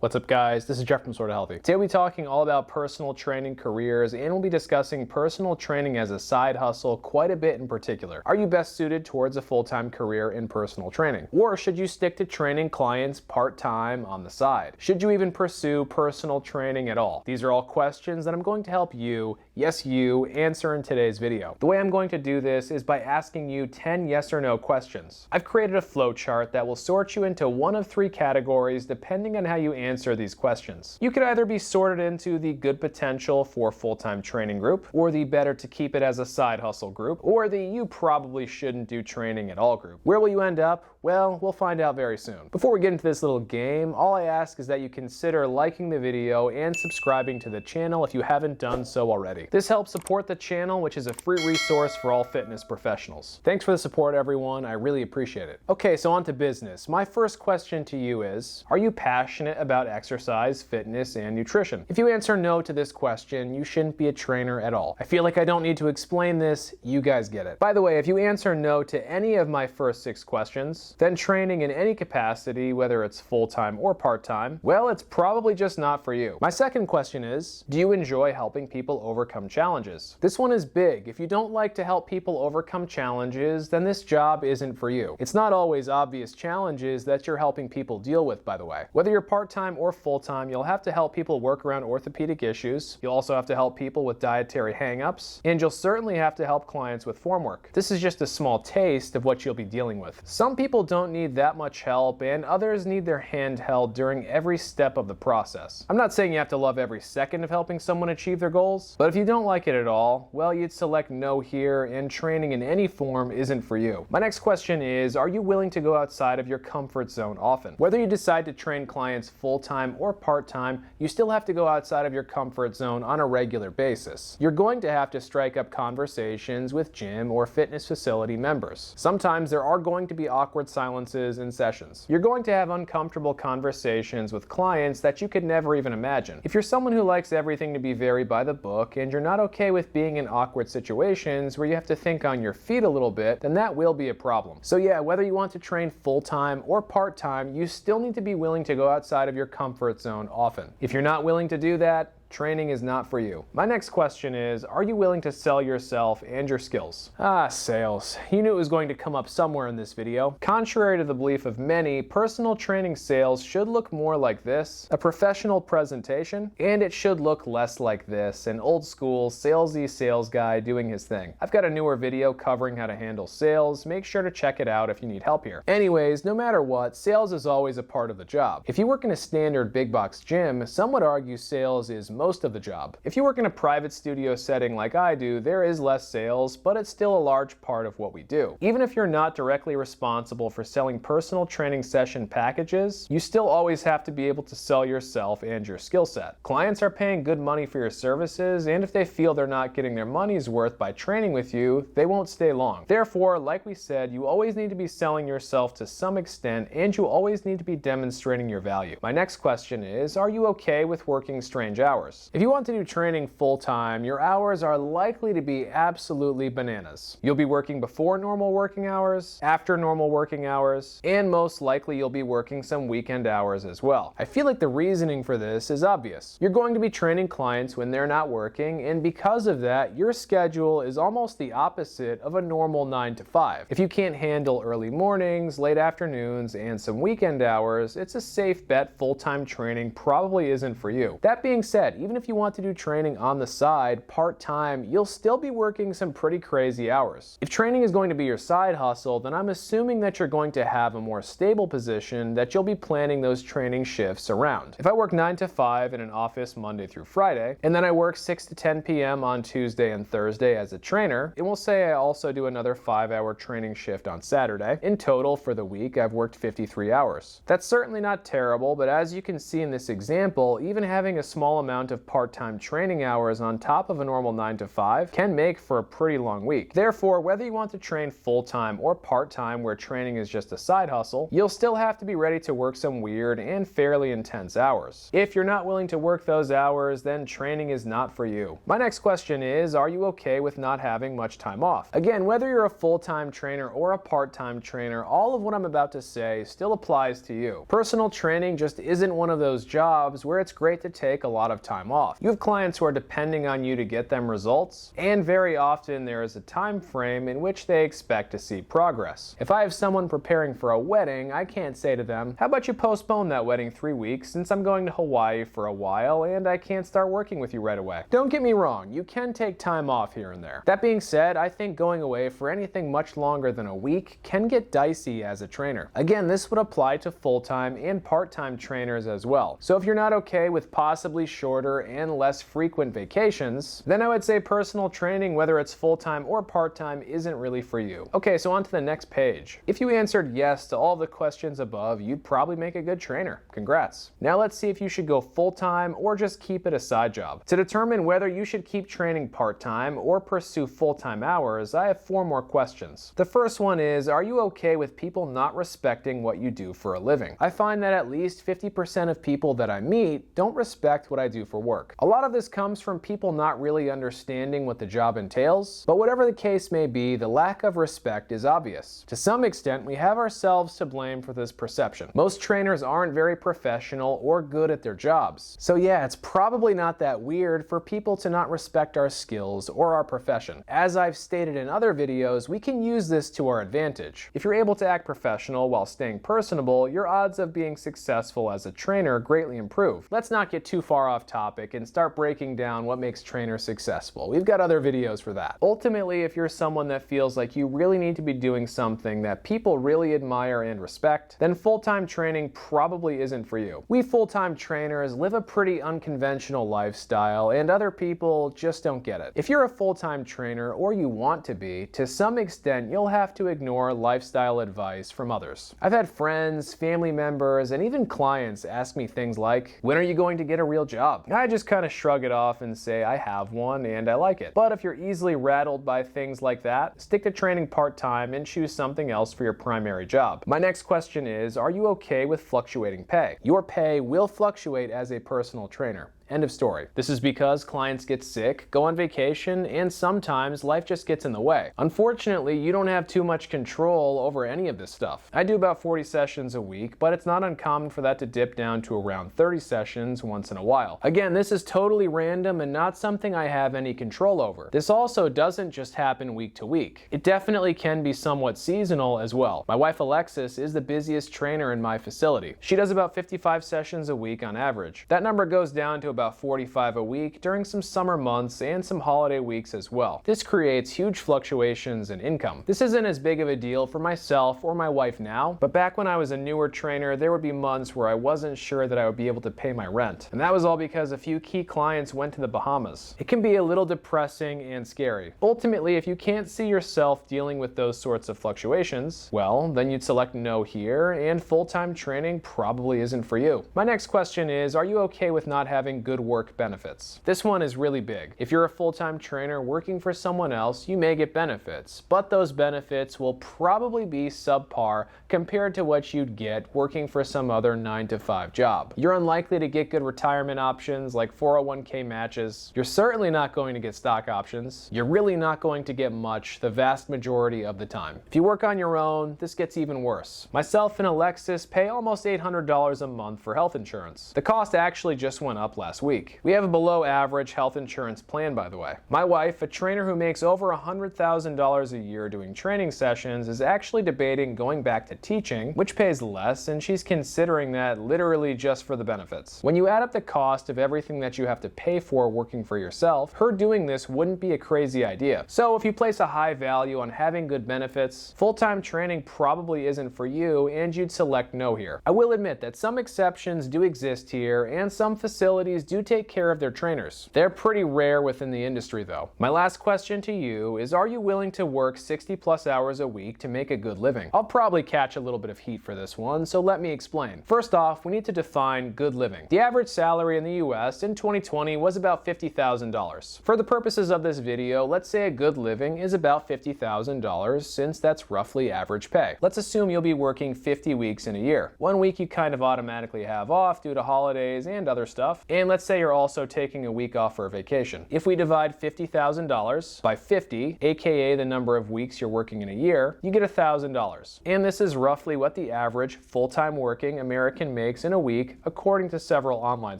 What's up guys, this is Jeff from Sorta Healthy. Today we'll be talking all about personal training careers, and we'll be discussing personal training as a side hustle quite a bit in particular. Are you best suited towards a full-time career in personal training? Or should you stick to training clients part-time on the side? Should you even pursue personal training at all? These are all questions that I'm going to help you, yes you, answer in today's video. The way I'm going to do this is by asking you 10 yes or no questions. I've created a flow chart that will sort you into one of three categories depending on how you answer these questions. You could either be sorted into the good potential for full-time training group, or the better to keep it as a side hustle group, or the you probably shouldn't do training at all group. Where will you end up? Well, we'll find out very soon. Before we get into this little game, all I ask is that you consider liking the video and subscribing to the channel if you haven't done so already. This helps support the channel, which is a free resource for all fitness professionals. Thanks for the support, everyone. I really appreciate it. Okay, so on to business. My first question to you is, are you passionate about exercise, fitness, and nutrition? If you answer no to this question, you shouldn't be a trainer at all. I feel like I don't need to explain this. You guys get it. By the way, if you answer no to any of my first 6 questions, then training in any capacity, whether it's full-time or part-time, well, it's probably just not for you. My second question is, do you enjoy helping people overcome challenges? This one is big. If you don't like to help people overcome challenges, then this job isn't for you. It's not always obvious challenges that you're helping people deal with, by the way. Whether you're part-time or full-time, you'll have to help people work around orthopedic issues. You'll also have to help people with dietary hang-ups, and you'll certainly have to help clients with form work. This is just a small taste of what you'll be dealing with. Some people don't need that much help, and others need their hand held during every step of the process. I'm not saying you have to love every second of helping someone achieve their goals, but if you don't like it at all, well, you'd select no here, and training in any form isn't for you. My next question is, are you willing to go outside of your comfort zone often? Whether you decide to train clients full-time or part-time, you still have to go outside of your comfort zone on a regular basis. You're going to have to strike up conversations with gym or fitness facility members. Sometimes there are going to be awkward silences in sessions. You're going to have uncomfortable conversations with clients that you could never even imagine. If you're someone who likes everything to be very by the book and you're not okay with being in awkward situations where you have to think on your feet a little bit, then that will be a problem. So yeah, whether you want to train full-time or part-time, you still need to be willing to go outside of your comfort zone often. If you're not willing to do that, training is not for you. My next question is, are you willing to sell yourself and your skills? Sales. You knew it was going to come up somewhere in this video. Contrary to the belief of many, personal training sales should look more like this, a professional presentation, and it should look less like this, an old school salesy sales guy doing his thing. I've got a newer video covering how to handle sales. Make sure to check it out if you need help here. Anyways, no matter what, sales is always a part of the job. If you work in a standard big box gym, some would argue sales is most of the job. If you work in a private studio setting like I do, there is less sales, but it's still a large part of what we do. Even if you're not directly responsible for selling personal training session packages, you still always have to be able to sell yourself and your skill set. Clients are paying good money for your services, and if they feel they're not getting their money's worth by training with you, they won't stay long. Therefore, like we said, you always need to be selling yourself to some extent, and you always need to be demonstrating your value. My next question is, are you okay with working strange hours? If you want to do training full-time, your hours are likely to be absolutely bananas. You'll be working before normal working hours, after normal working hours, and most likely you'll be working some weekend hours as well. I feel like the reasoning for this is obvious. You're going to be training clients when they're not working, and because of that, your schedule is almost the opposite of a normal 9 to 5. If you can't handle early mornings, late afternoons, and some weekend hours, it's a safe bet full-time training probably isn't for you. That being said, even if you want to do training on the side, part-time, you'll still be working some pretty crazy hours. If training is going to be your side hustle, then I'm assuming that you're going to have a more stable position that you'll be planning those training shifts around. If I work 9 to 5 in an office Monday through Friday, and then I work 6 to 10 p.m. on Tuesday and Thursday as a trainer, and we'll say I also do another 5-hour training shift on Saturday. In total, for the week, I've worked 53 hours. That's certainly not terrible, but as you can see in this example, even having a small amount amount of part-time training hours on top of a normal 9 to 5 can make for a pretty long week. Therefore, whether you want to train full-time or part-time where training is just a side hustle, you'll still have to be ready to work some weird and fairly intense hours. If you're not willing to work those hours, then training is not for you. My next question is, are you okay with not having much time off? Again, whether you're a full-time trainer or a part-time trainer, all of what I'm about to say still applies to you. Personal training just isn't one of those jobs where it's great to take a lot of time off. You have clients who are depending on you to get them results, and very often there is a time frame in which they expect to see progress. If I have someone preparing for a wedding, I can't say to them, how about you postpone that wedding 3 weeks since I'm going to Hawaii for a while and I can't start working with you right away. Don't get me wrong, you can take time off here and there. That being said, I think going away for anything much longer than a week can get dicey as a trainer. Again, this would apply to full-time and part-time trainers as well. So if you're not okay with possibly shorter and less frequent vacations, then I would say personal training, whether it's full-time or part-time, isn't really for you. Okay, so on to the next page. If you answered yes to all the questions above, you'd probably make a good trainer. Congrats. Now let's see if you should go full-time or just keep it a side job. To determine whether you should keep training part-time or pursue full-time hours, I have 4 more questions. The first one is, are you okay with people not respecting what you do for a living? I find that at least 50% of people that I meet don't respect what I do for work. A lot of this comes from people not really understanding what the job entails, but whatever the case may be, the lack of respect is obvious. To some extent, we have ourselves to blame for this perception. Most trainers aren't very professional or good at their jobs. So yeah, it's probably not that weird for people to not respect our skills or our profession. As I've stated in other videos, we can use this to our advantage. If you're able to act professional while staying personable, your odds of being successful as a trainer greatly improve. Let's not get too far off topic and start breaking down what makes trainers successful. We've got other videos for that. Ultimately, if you're someone that feels like you really need to be doing something that people really admire and respect, then full-time training probably isn't for you. We full-time trainers live a pretty unconventional lifestyle, and other people just don't get it. If you're a full-time trainer, or you want to be, to some extent you'll have to ignore lifestyle advice from others. I've had friends, family members, and even clients ask me things like, when are you going to get a real job? I just kind of shrug it off and say I have one and I like it. But if you're easily rattled by things like that, stick to training part-time and choose something else for your primary job. My next question is, are you okay with fluctuating pay? Your pay will fluctuate as a personal trainer. End of story. This is because clients get sick, go on vacation, and sometimes life just gets in the way. Unfortunately, you don't have too much control over any of this stuff. I do about 40 sessions a week, but it's not uncommon for that to dip down to around 30 sessions once in a while. Again, this is totally random and not something I have any control over. This also doesn't just happen week to week. It definitely can be somewhat seasonal as well. My wife Alexis is the busiest trainer in my facility. She does about 55 sessions a week on average. That number goes down to about 45 a week during some summer months and some holiday weeks as well. This creates huge fluctuations in income. This isn't as big of a deal for myself or my wife now, but back when I was a newer trainer, there would be months where I wasn't sure that I would be able to pay my rent. And that was all because a few key clients went to the Bahamas. It can be a little depressing and scary. Ultimately, if you can't see yourself dealing with those sorts of fluctuations, well, then you'd select no here, and full-time training probably isn't for you. My next question is, are you okay with not having good work benefits? This one is really big. If you're a full-time trainer working for someone else, you may get benefits, but those benefits will probably be subpar compared to what you'd get working for some other 9 to 5 job. You're unlikely to get good retirement options like 401k matches. You're certainly not going to get stock options. You're really not going to get much the vast majority of the time. If you work on your own, this gets even worse. Myself and Alexis pay almost $800 a month for health insurance. The cost actually just went up last week. We have a below average health insurance plan, by the way. My wife, a trainer who makes over $100,000 a year doing training sessions, is actually debating going back to teaching, which pays less, and she's considering that literally just for the benefits. When you add up the cost of everything that you have to pay for working for yourself, her doing this wouldn't be a crazy idea. So if you place a high value on having good benefits, full-time training probably isn't for you, and you'd select no here. I will admit that some exceptions do exist here, and some facilities do take care of their trainers. They're pretty rare within the industry though. My last question to you is, are you willing to work 60 plus hours a week to make a good living? I'll probably catch a little bit of heat for this one, so let me explain. First off, we need to define good living. The average salary in the US in 2020 was about $50,000. For the purposes of this video, let's say a good living is about $50,000 since that's roughly average pay. Let's assume you'll be working 50 weeks in a year. 1 week you kind of automatically have off due to holidays and other stuff, and let's say you're also taking a week off for a vacation. If we divide $50,000 by 50, aka the number of weeks you're working in a year, you get $1,000. And this is roughly what the average full-time working American makes in a week according to several online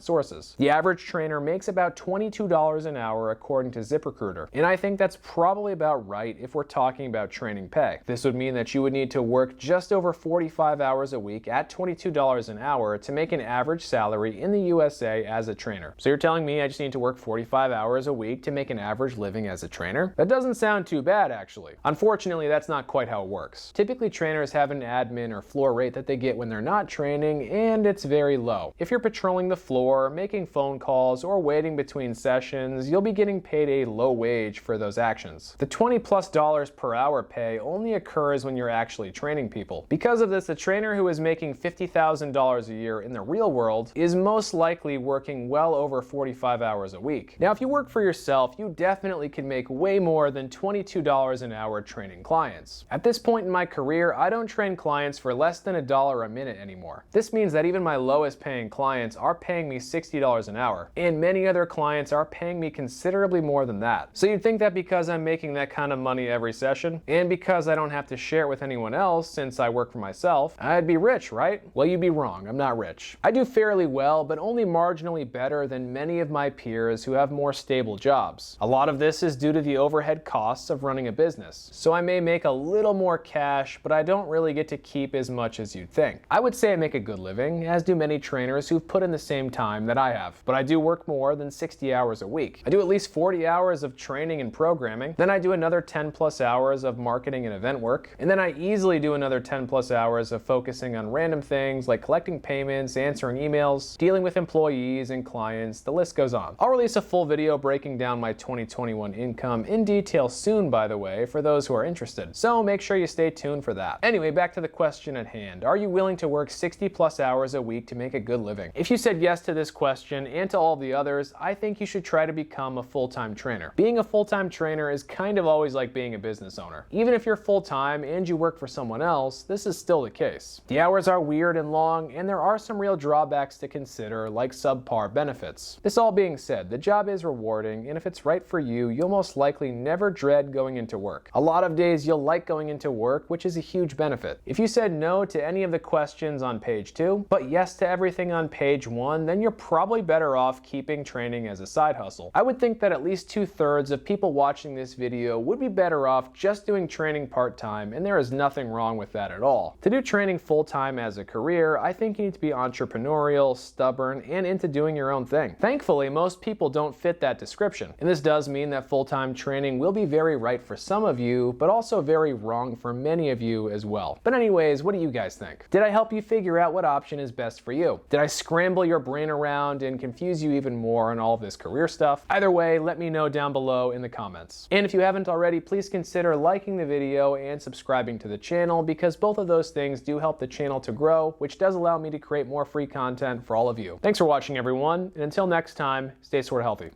sources. The average trainer makes about $22 an hour according to ZipRecruiter, and I think that's probably about right if we're talking about training pay. This would mean that you would need to work just over 45 hours a week at $22 an hour to make an average salary in the USA as a trainer. So you're telling me I just need to work 45 hours a week to make an average living as a trainer? That doesn't sound too bad actually. Unfortunately, that's not quite how it works. Typically trainers have an admin or floor rate that they get when they're not training, and it's very low. If you're patrolling the floor, making phone calls, or waiting between sessions, you'll be getting paid a low wage for those actions. The $20+ per hour pay only occurs when you're actually training people. Because of this, a trainer who is making $50,000 a year in the real world is most likely working well over 45 hours a week. Now, if you work for yourself, you definitely can make way more than $22 an hour training clients. At this point in my career, I don't train clients for less than $1 a minute anymore. This means that even my lowest paying clients are paying me $60 an hour, and many other clients are paying me considerably more than that. So you'd think that because I'm making that kind of money every session, and because I don't have to share it with anyone else since I work for myself, I'd be rich, right? Well, you'd be wrong. I'm not rich. I do fairly well, but only marginally better than many of my peers who have more stable jobs. A lot of this is due to the overhead costs of running a business. So I may make a little more cash, but I don't really get to keep as much as you'd think. I would say I make a good living, as do many trainers who've put in the same time that I have. But I do work more than 60 hours a week. I do at least 40 hours of training and programming, then I do another 10+ hours of marketing and event work, and then I easily do another 10+ hours of focusing on random things like collecting payments, answering emails, dealing with employees and clients, the list goes on. I'll release a full video breaking down my 2021 income in detail soon, by the way, for those who are interested. So make sure you stay tuned for that. Anyway, back to the question at hand. Are you willing to work 60+ hours a week to make a good living? If you said yes to this question and to all the others, I think you should try to become a full-time trainer. Being a full-time trainer is kind of always like being a business owner. Even if you're full-time and you work for someone else, this is still the case. The hours are weird and long, and there are some real drawbacks to consider, like subpar benefits. This all being said, the job is rewarding, and if it's right for you, you'll most likely never dread going into work. A lot of days you'll like going into work, which is a huge benefit. If you said no to any of the questions on page 2, but yes to everything on page 1, then you're probably better off keeping training as a side hustle. I would think that at least 2/3 of people watching this video would be better off just doing training part-time, and there is nothing wrong with that at all. To do training full-time as a career, I think you need to be entrepreneurial, stubborn, and into doing your own thing. Thankfully, most people don't fit that description, and this does mean that full-time training will be very right for some of you, but also very wrong for many of you as well. But anyways, what do you guys think? Did I help you figure out what option is best for you? Did I scramble your brain around and confuse you even more on all of this career stuff? Either way, let me know down below in the comments. And if you haven't already, please consider liking the video and subscribing to the channel, because both of those things do help the channel to grow, which does allow me to create more free content for all of you. Thanks for watching, everyone, and until next time, stay sorta healthy.